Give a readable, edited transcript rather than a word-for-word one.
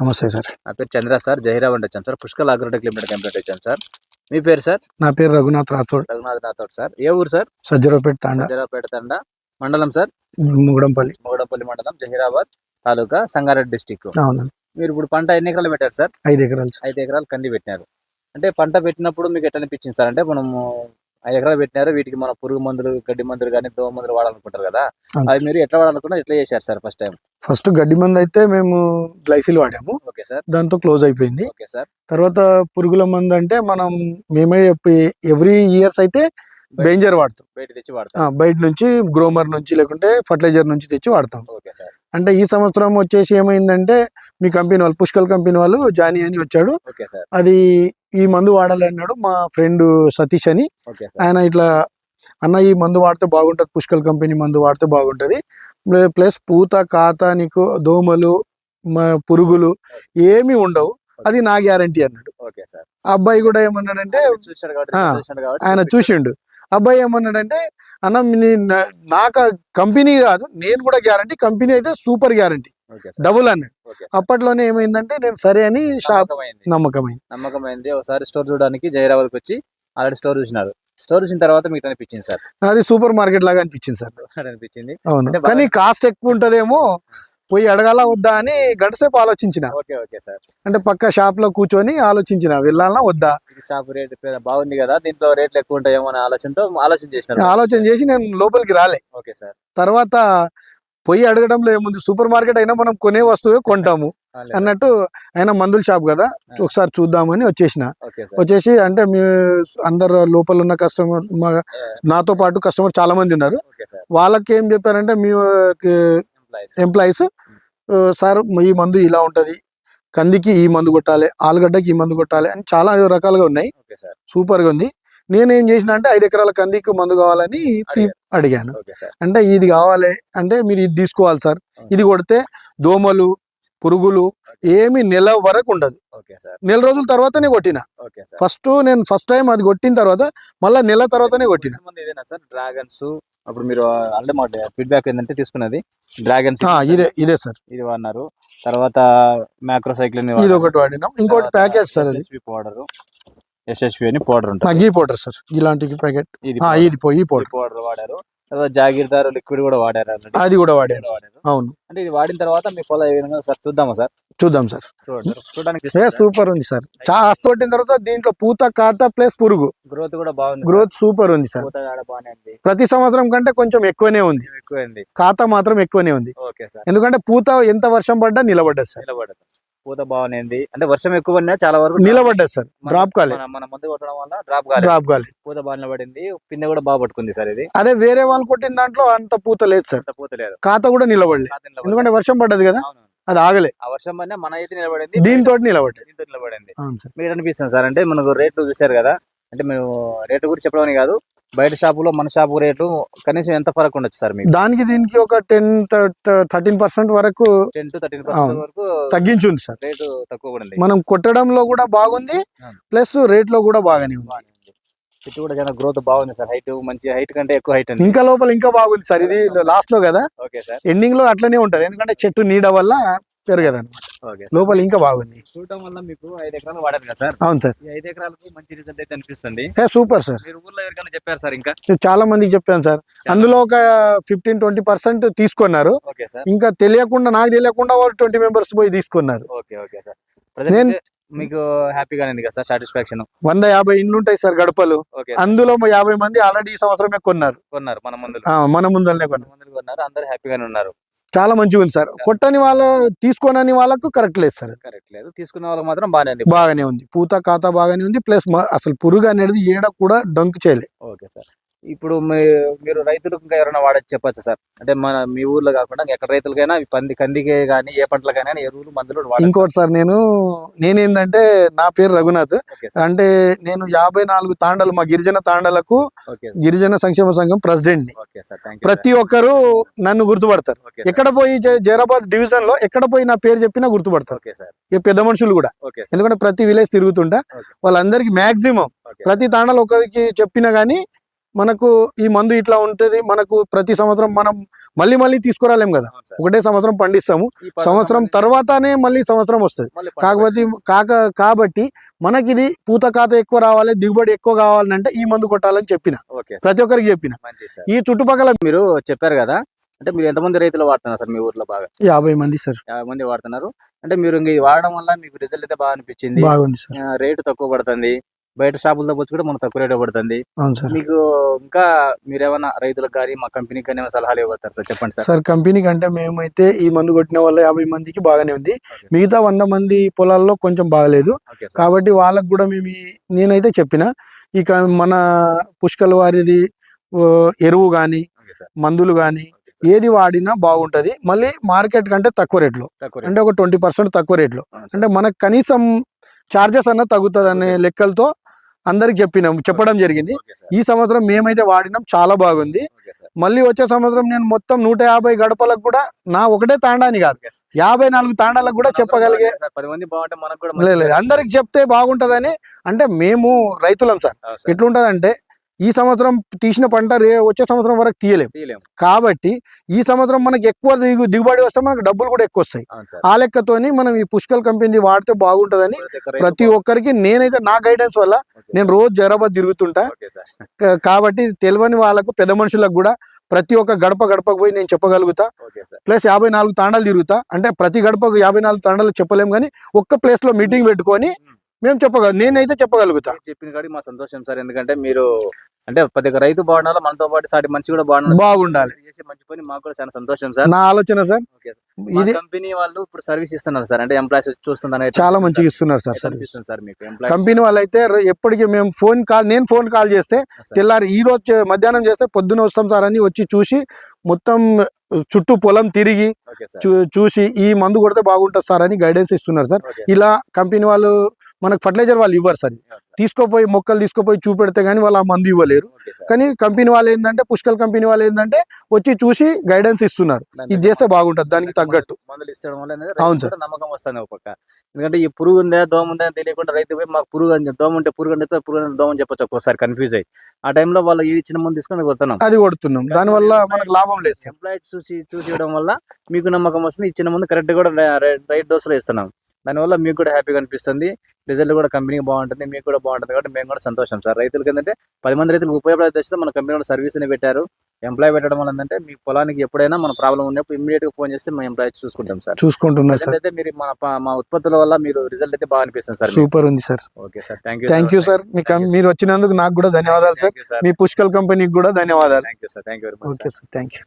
నమస్తే సార్. నా పేరు చంద్ర సార్. జహీరాబాద్ వచ్చాం sir. Pushkal Agrotech limited complete వచ్చాం సార్. మీ పేరు సార్? నా పేరు రఘునాథ్ రాథోడ్. రఘునాథ్ రాథోడ్ సార్. ఏ ఊరు సార్? సజ్జరావుపేట తాండా. సజ్జరావుపేట తండా. మండలం సార్? ముగడంపల్లి. ముగడంపల్లి మండలం, జహీరాబాద్ తాలూకా, సంగారెడ్డి డిస్టిక్. అవును. మీరు ఇప్పుడు పంట ఎన్ని ఎకరాలు పెట్టారు సార్? 5 ఎకరాలు. 5 ఎకరాలు కంది పెట్టినారు. అంటే పంట పెట్టినప్పుడు మీకు ఎట్లా అనిపించింది సార్? అంటే మనము 5 ఎకరాలు పెట్టినారు, వీటికి మన పురుగు మందులు, గడ్డి మందులు కానీ దోమ మందులు వాడాలనుకుంటారు కదా, అది మీరు ఎట్లా వాడాలనుకున్నారు, ఎట్లా చేశారు సార్? ఫస్ట్ గడ్డి మందు అయితే మేము గ్లైసిల్ వాడాము. Okay sir. దాంతో క్లోజ్ అయిపోయింది. Okay sir. తర్వాత పురుగుల మందు అంటే మేమే ఎవ్రీ ఇయర్స్ అయితే బేంజర్ వాడతాం. బయట నుంచి గ్రోమర్ నుంచి లేకుంటే ఫర్టిలైజర్ నుంచి తెచ్చి వాడతాం. అంటే ఈ సంవత్సరం వచ్చేసి ఏమైందంటే మీ కంపెనీ వాళ్ళు, పుష్కల్ కంపెనీ వాళ్ళు జానీ అని వచ్చాడు. అది ఈ మందు వాడాలి అన్నాడు మా ఫ్రెండ్ సతీష్ అని. ఆయన ఇట్లా అన్న ఈ మందు వాడితే బాగుంటది, పుష్కల్ కంపెనీ మందు వాడితే బాగుంటది, ప్లస్ పూత కాత నీకు దోమలు పురుగులు ఏమి ఉండవు, అది నా గ్యారంటీ అన్నాడు. అబ్బాయి కూడా ఏమన్నాడంటే, ఆయన చూసిండు, అబ్బాయి ఏమన్నాడంటే అన్న నాకు కంపెనీ కాదు, నేను కూడా గ్యారంటీ, కంపెనీ అయితే సూపర్ గ్యారంటీ, డబుల్ అన్నాడు. అప్పట్లోనే ఏమైందంటే నేను సరే అని నమ్మకమైంది. ఒకసారి స్టోర్ చూడడానికి జహీరాబాద్కి వచ్చి ఆల్రెడీ స్టోర్ చూసినారు. స్టోర్ చూసిన తర్వాత మీకు అనిపించింది సార్? అది సూపర్ మార్కెట్ లాగా అనిపించింది సార్. అనిపించింది. అవును, కానీ కాస్ట్ ఎక్కువ ఉంటదేమో, పోయి అడగాల వద్దా అని గంటసేపు ఆలోచించిన. అంటే పక్క షాప్ లో కూర్చొని ఆలోచించిన, వెళ్ళాలన్నా వద్దా. షాప్ రేట్ బాగుంది కదా, దీంట్లో రేట్లు ఎక్కువ ఉంటాయేమో అనే ఆలోచన చేసి నేను లోపలికి రాలే. తర్వాత పోయి అడగడంలో ఏముంది, సూపర్ మార్కెట్ అయినా మనం కొనే వస్తువే కొంటాము అన్నట్టు, అయినా మందుల షాప్ కదా ఒకసారి చూద్దామని వచ్చేసి అంటే మీ అందరు లోపల ఉన్న కస్టమర్, నాతో పాటు కస్టమర్ చాలా మంది ఉన్నారు, వాళ్ళకి ఏం చెప్పారంటే మీ ఎంప్లాయీస్, సార్ ఈ మందు ఇలా ఉంటది, కందికి ఈ మందు కొట్టాలి, ఆలుగడ్డకి ఈ మందు కొట్టాలి అని చాలా రకాలుగా ఉన్నాయి, సూపర్ గా ఉంది. నేనేం చేసిన అంటే 5 ఎకరాల కందికి మందు కావాలని అడిగాను. అంటే ఇది కావాలి అంటే మీరు ఇది తీసుకోవాలి సార్, ఇది కొడితే దోమలు పురుగులు ఏమి నెల వరకు ఉండదు. నెల రోజుల తర్వాతనే కొట్టిన. ఫస్ట్ టైం అది కొట్టిన తర్వాత మళ్ళీ నెల తర్వాతనే కొట్టిన. డ్రాగన్స్ అప్పుడు మీరు అంటే మా ఫీడ్బ్యాక్ ఏంటంటే తీసుకున్నది డ్రాగన్స్ ఇదే సార్, ఇది వాడినారు. తర్వాత మ్యాక్రోసైక్లిన్ ఇది ఒకటి వాడినాం. ఇంకోటి ప్యాకెట్ సార్, అది పౌడర్, ఎస్ఎస్వి అని పౌడర్ ఉంటుంది, గీ పౌడర్ సార్, ఇలాంటి ప్యాకెట్. ఇది పౌడర్ వాడారు. జాగీర్దారు లిక్విడ్ కూడా వాడారు, అది కూడా వాడారు. అవును. అంటే ఇది వాడిన తర్వాత మీ పొలం ఏ విధంగా సార్? చూద్దామా సార్? చూద్దాం సార్. చూడడానికి సూపర్ ఉంది సార్. కొట్టిన తర్వాత దీంట్లో పూత కాత ప్లస్ పురుగు గ్రోత్ కూడా బాగుంది. గ్రోత్ సూపర్ ఉంది సార్. ప్రతి సంవత్సరం కంటే కొంచెం ఎక్కువనే ఉంది. కాత మాత్రం ఎక్కువనే ఉంది. ఎందుకంటే పూత ఎంత వర్షం పడ్డా నిలబడ్డది సార్. పూత బాగుంది. అంటే వర్షం ఎక్కువ పడినా చాలా వరకు నిలబడ్డది సార్, డ్రాప్ కాలేదు. మన మందు కొట్టడం వల్ల డ్రాప్ కాలేదు. పూత బాగా నిలబడింది, పిందె కూడా బాగా పట్టుకుంది సార్. ఇది అదే వేరే వాళ్ళు కొట్టిన దాంట్లో అంత పూత లేదు సార్, కాత కూడా నిలబడలేదు. ఎందుకంటే వర్షం పడ్డది కదా, అది ఆగలే. ఆ వర్షం పడినా మన అయితే నిలబడింది, దీంతో నిలబడింది. మీరు అనిపిస్తుంది సార్? అంటే మనకు రేట్లు చూసారు కదా, అంటే మేము రేటు గురించి చెప్పడం కాదు, బయట షాపులో మన షాపు రేటు కనీసం ఎంత ఫరక్ ఉండొచ్చు సార్ మీకు? దానికి దీనికి ఒక 10-13% వరకు, 10-13% వరకు తగ్గించుంది సార్. రేటు తక్కువ పడింది. మనం కొట్టడంలో కూడా బాగుంది, ప్లస్ రేట్ లో కూడా బాగానే ఉంది. చెట్టు కూడా చాలా గ్రోత్ బాగుంది సార్. హైట్ మంచి, హైట్ కంటే ఎక్కువ హైట్ ఉంది. ఇంకా లోపల ఇంకా బాగుంది సార్. ఇది లాస్ట్ లో కదా, ఎండింగ్ లో అట్లనే ఉంటది, ఎందుకంటే చెట్టు నీడ వల్ల పెరగదు అనమాట. లోపల ఇంకా బాగుంది. చూడటం వల్ల మీకు 5 ఎకరాలు వాడారు కదా సార్? అవును సార్. 5 ఎకరాలకు మంచి రిజల్ట్ అయితే అనిపిస్తుంది. Super sir. మీరు ఊర్లో ఎవరికైనా చెప్పారు సార్? ఇంకా చాలా మందికి చెప్పాను సార్. అందులో ఒక 15-20% తీసుకున్నారు. ఇంకా తెలియకుండా, నాకు తెలియకుండా 20 మెంబర్స్ పోయి తీసుకున్నారు. మీకు హ్యాపీగా ఉంది కదా సార్? సాటిస్ఫాక్షన్. 150 ఇండ్లు ఉంటాయి సార్ గడపలు, అందులో 50 మంది ఆల్రెడీ ఈ సంవత్సరమే కొన్నారు. మన ముందరనే కొన్నారు. అందరూ హ్యాపీగానే ఉన్నారు. చాలా మంచిగా ఉంది సార్. కొట్టని వాళ్ళు, తీసుకోనని వాళ్ళకు కరెక్ట్ లేదు సార్. తీసుకున్న వాళ్ళకి మాత్రం బాగానే ఉంది. పూత కాత బాగానే ఉంది, ప్లస్ అసలు పురుగు అనేది ఏడ కూడా డంక్ చేయలేదు. Okay sir. ఇప్పుడు మీరు రైతులకు ఇంకా ఎవరైనా వాడచ్చు చెప్పచ్చు సార్? అంటే మీ ఊర్లో కాకుండా ఎక్కడ రైతులకైనా కందికే కానీ ఏ పంటలకైనా ఎరువులు మందులు? ఇంకోటి సార్, నేనేందంటే నా పేరు రఘునాథ్. అంటే నేను 54 తాండాలు, మా గిరిజన తాండాలకు గిరిజన సంక్షేమ సంఘం ప్రెసిడెంట్ ని. ప్రతి ఒక్కరు నన్ను గుర్తుపడతారు. ఎక్కడ పోయి జైరాబాద్ డివిజన్ లో ఎక్కడ పోయి నా పేరు చెప్పినా గుర్తుపడతారు, పెద్ద మనుషులు కూడా. ఎందుకంటే ప్రతి విలేజ్ తిరుగుతుంటా, వాళ్ళందరికి మాక్సిమం ప్రతి తాండాలో ఒకరికి చెప్పినా గానీ మనకు ఈ మందు ఇట్లా ఉంటుంది, మనకు ప్రతి సంవత్సరం మనం మళ్ళీ తీసుకురాలేం కదా, అవును సార్. ఒకటే సంవత్సరం పండిస్తాము, ఈ పంట సంవత్సరం సంబంధించి తర్వాతనే మళ్ళీ సంవత్సరం వస్తుంది. మళ్ళీ పంట కాబట్టి మనకి ఇది పూత కాత ఎక్కువ రావాలి, దిగుబడి ఎక్కువ కావాలంటే ఈ మందు కొట్టాలని చెప్పిన, ఓకే సార్. ప్రతి ఒక్కరికి చెప్పిన. మంచిది సార్. ఈ చుట్టుపక్కల మీరు చెప్పారు కదా, అంటే మీరు ఎంతమంది రైతులు వాడుతున్నారు సార్ మీ ఊర్లో? బాగా 50 మంది సార్. 50 మంది వాడుతున్నారు. అంటే మీరు ఇంక ఇది వాడడం వల్ల మీకు రిజల్ట్ అయితే బాగా అనిపించింది, బాగుంది సార్. రేటు తక్కువ పడుతుంది, బయట షాపులతో పోల్చి కూడా మనకు తక్కువ రేటు పడుతుంది. అవును సార్. మీకు ఇంకా మీరేమన్నా రైతులకు కానీ మా కంపెనీకి కానీ ఏమైనా సలహాలు ఇవ్వతారు సార్? చెప్పండి సార్. సార్ కంపెనీ కంటే మేమైతే ఈ మందు కొట్టిన వల్ల 50 మందికి బాగానే ఉంది, ఓకే. మిగతా 100 మంది పొలాల్లో కొంచెం బాగలేదు. Okay sir. కాబట్టి వాళ్ళకు కూడా నేనైతే చెప్పిన, ఇక మన పుష్కల్ వారిది ఎరువు కానీ ఓకే సార్. మందులు కానీ ఓకే సార్. ఏది వాడినా బాగుంటది, మళ్ళీ మార్కెట్ కంటే తక్కువ రేట్లో, తక్కువ రేటు. అంటే ఒక 20% తక్కువ రేట్లో, అవును సార్. అంటే మనకు కనీసం చార్జెస్ అన్న తగ్గుతుంది అనే లెక్కలతో అందరికి చెప్పడం జరిగింది. Okay sir. ఈ సంవత్సరం మేమైతే వాడినాం, చాలా బాగుంది. Okay sir. మళ్ళీ వచ్చే సంవత్సరం నేను మొత్తం 150 గడపలకు కూడా, నా ఒకటే తాండాని కాదు, ఓకే సార్. 54 తాండాలకు కూడా చెప్పగలిగే, సార్ 10 మంది బాగుంటే మనకు కూడా లేదు మంచి అందరికి చెప్తే బాగుంటదని. అంటే మేము రైతులం సార్, అవును సార్. ఎట్లుంటదంటే ఈ సంవత్సరం తీసిన పంట వచ్చే సంవత్సరం వరకు తీయలేం, తీయలేము. కాబట్టి ఈ సంవత్సరం మనకి ఎక్కువ దిగుబడి వస్తే మనకు డబ్బులు కూడా ఎక్కువ వస్తాయి. అవును సార్. ఆ లెక్కతోని మనం ఈ పుష్కల్ కంపెనీ వాడితే బాగుంటదని ప్రతి ఒక్కరికి నేనైతే నా గైడెన్స్ వల్ల నేను రోజు జరాబాద్ తిరుగుతుంటా. Okay sir. కాబట్టి తెలియని వాళ్ళకు, పెద్ద మనుషులకు కూడా ప్రతి ఒక్క గడపకు పోయి నేను చెప్పగలుగుతా. Okay sir. ప్లస్ 54 తాండాలు తిరుగుతా, అంటే ప్రతి గడపకు 54 తాండాలు చెప్పలేం కానీ ఒక్క ప్లేస్ లో మీటింగ్ పెట్టుకొని మేము నేనైతే చెప్పగలుగుతా. మీరు చెప్పిన కాడికి మా సంతోషం సార్, ఎందుకంటే మీరు అంటే ప్రతి ఒక్క రైతు బాగుండాలి, మనతో పాటు సాటి మనిషి కూడా బాగుండాలి. చేసే మంచి పని మాకు కూడా చాలా సంతోషం సార్. నా ఆలోచన సార్. Okay sir. మా ఇది కంపెనీ వాళ్ళు ఇప్పుడు సర్వీస్ ఇస్తున్నారు సార్, అంటే ఎంప్లాయీస్ చూస్తున్నారు, చాలా మంచిగా ఇస్తున్నారు సార్ సర్వీస్. అనిపిస్తుంది సార్ మీకు ఎంప్లాయీస్? కంపెనీ వాళ్ళు అయితే ఎప్పటికీ మేము నేను ఫోన్ కాల్ చేస్తే తెల్లారి ఈ రోజు మధ్యాహ్నం చేస్తే పొద్దున వస్తాం సార్ అని వచ్చి చూసి మొత్తం చుట్టూ పొలం తిరిగి ఓకే సార్. చూసి ఈ మందు కొడితే బాగుంటుంది సార్ అని గైడెన్స్ ఇస్తున్నారు సార్. ఓకే. ఇలా కంపెనీ వాళ్ళు మనకు ఫర్టిలైజర్ వాళ్ళు ఇవ్వరు సార్, తీసుకుపోయి మొక్కలు తీసుకుపోయి చూపెడితే కానీ వాళ్ళు ఆ మందు ఇవ్వలేరు. Okay sir. కానీ కంపెనీ వాళ్ళు ఏంటంటే, పుష్కల్ కంపెనీ వాళ్ళు ఏంటంటే వచ్చి చూసి గైడెన్స్ ఇస్తున్నారు, ఇది చేస్తే బాగుంటుంది దానికి తగ్గట్టు. మందులు ఇచ్చడం వల్ల ఏంటంటే అవును రైతుకు సార్. కూడా నమ్మకం వస్తుంది ఒక పక్క. ఎందుకంటే ఈ పురుగు ఉందా దోమ ఉందా అని తెలియకుండా రైతు పోయి మాకు పురుగు అని దోమ ఉంటే పురుగు అంటే పురుగు దోమ అని చెప్పొచ్చు, ఒక్కోసారి కన్ఫ్యూజ్ అయ్యి ఆ టైంలో వాళ్ళు ఇది ఇచ్చిన మందు తీసుకొని కొడుతున్నాం, అది కొడుతున్నాం, దానివల్ల మనకు లాభం లేదు సార్. ఎంప్లాయీస్ చూసి ఇవ్వడం వల్ల మీకు నమ్మకం వస్తుంది, ఇచ్చిన ముందు కరెక్ట్ కూడా రైట్ డోస్ లో ఇస్తున్నాం, దానివల్ల మీకు కూడా హ్యాపీగా అనిపిస్తుంది, రిజల్ట్ కూడా కంపెనీకి బాగుంటుంది, మీకు కూడా బాగుంటుంది. కాబట్టి మేము కూడా సంతోషం సార్. రైతులకి ఏంటంటే 10 మంది రైతులకు ఉపయోగపడే దశలో మన కంపెనీ కూడా సర్వీస్ ని పెట్టారు. ఎంప్లాయ్ పెట్టడం వల్ల ఏంటంటే మీ పొలానికి ఎప్పుడైనా మన ప్రాబ్లం ఉన్నప్పుడు ఇమీడియట్ గా ఫోన్ చేస్తే మా ఎంప్లాయ్ చూసుకుంటాం సార్. చూసుకుంటున్నారు సార్. అయితే మీరు మా ఉత్పత్తుల వల్ల మీరు రిజల్ట్ అయితే బాగా అనిపిస్తుంది సార్. సూపర్ ఉంది sir. Okay sir, thank you sir. మీరు వచ్చినందుకు నాకు కూడా ధన్యవాదాలు సార్. మీ పుష్కల్ కంపెనీకి కూడా ధన్యవాదాలు. Thank you sir. Thank you very much. Okay sir, thank you.